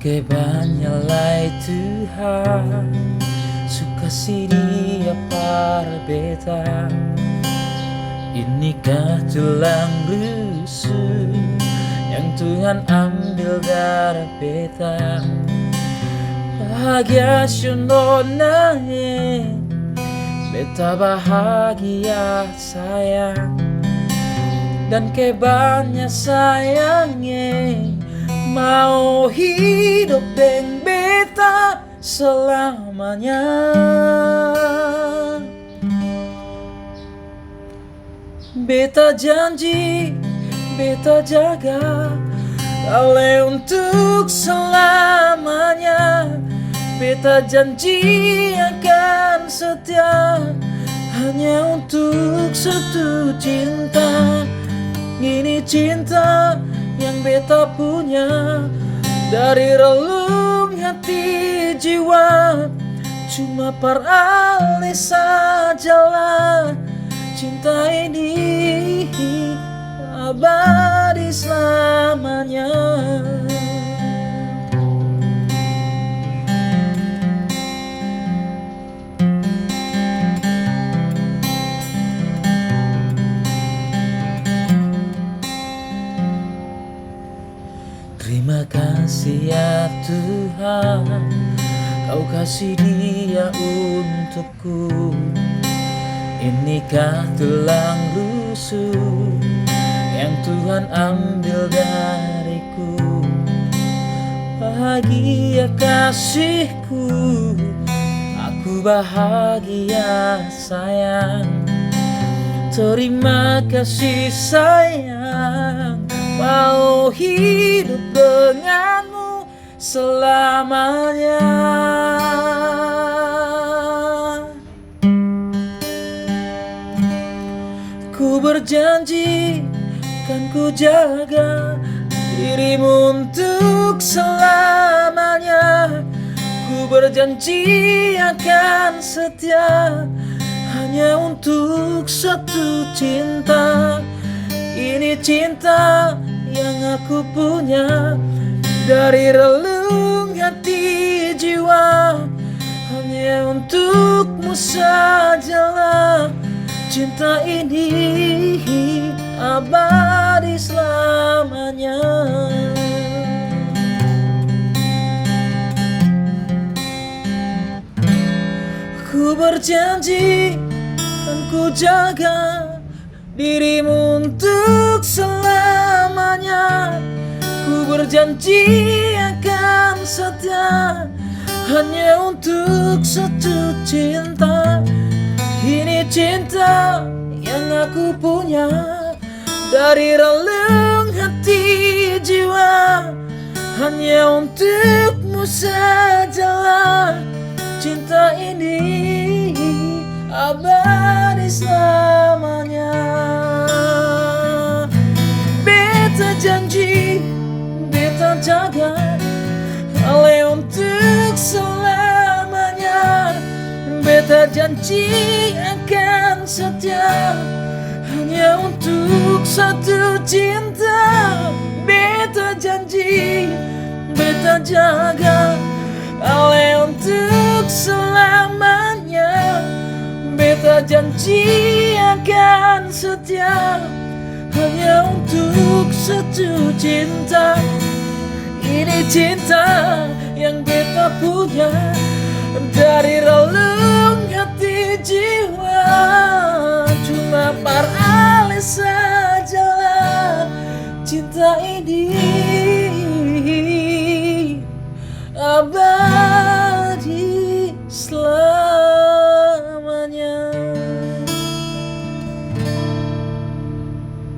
Kebanyalah Tuhan suka si dia para beta. Inikah tulang rusuk yang Tuhan ambil dari beta. Bahagia syonona beta bahagia sayang. Dan kebanyakan sayangnya mau hidup dengan beta selamanya. Beta janji, beta jaga kau untuk selamanya. Beta janji akan setia hanya untuk satu cinta. Ini cinta yang beta punya dari relung hati jiwa. Cuma perali sajalah cinta ini abadi selamanya. Terima kasih ya Tuhan, kau kasih dia untukku. Inikah tulang rusuk yang Tuhan ambil dariku. Bahagia kasihku, aku bahagia sayang. Terima kasih sayang, mau hidup denganmu selamanya. Ku berjanji kan ku jaga dirimu untuk selamanya. Ku berjanji akan setia hanya untuk satu cinta. Ini cinta yang aku punya dari relung hati jiwa. Hanya untukmu sajalah cinta ini abadi selamanya. Ku berjanji kan ku jaga dirimu untuk selamanya. Ku berjanji akan setia hanya untuk satu cinta. Ini cinta yang aku punya dari relung hati jiwa. Hanya untukmu sajalah cinta ini abadi selamanya. Beta janji, beta jaga kau untuk selamanya. Beta janji akan setia hanya untuk satu cinta. Beta janji, beta jaga kau untuk selamanya. Beta janji akan setia hanya untuk satu cinta. Ini cinta yang beta punya dari